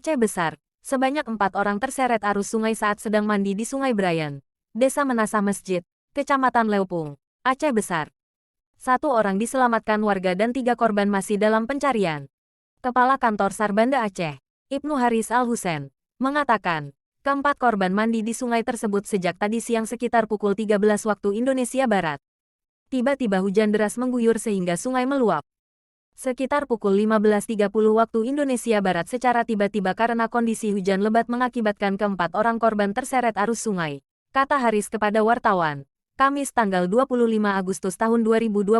Aceh Besar. Sebanyak 4 orang terseret arus sungai saat sedang mandi di Sungai Brayan, Desa Menasah Masjid, Kecamatan Leupung, Aceh Besar. 1 orang diselamatkan warga dan 3 korban masih dalam pencarian. Kepala Kantor SAR Banda Aceh, Ibnu Haris Al-Husain, mengatakan, keempat korban mandi di sungai tersebut sejak tadi siang sekitar pukul 13 waktu Indonesia Barat. Tiba-tiba hujan deras mengguyur sehingga sungai meluap. Sekitar pukul 15.30 waktu Indonesia Barat secara tiba-tiba karena kondisi hujan lebat mengakibatkan keempat orang korban terseret arus sungai, kata Haris kepada wartawan, Kamis tanggal 25 Agustus tahun 2022.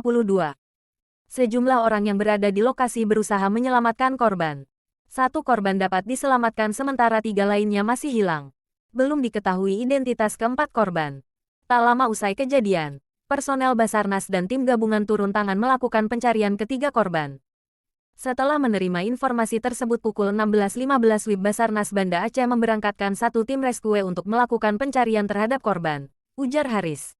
Sejumlah orang yang berada di lokasi berusaha menyelamatkan korban. 1 korban dapat diselamatkan sementara 3 lainnya masih hilang. Belum diketahui identitas keempat korban. Tak lama usai kejadian, personel Basarnas dan tim gabungan turun tangan melakukan pencarian ketiga korban. Setelah menerima informasi tersebut pukul 16.15 WIB Basarnas Banda Aceh memberangkatkan 1 tim rescue untuk melakukan pencarian terhadap korban, ujar Haris.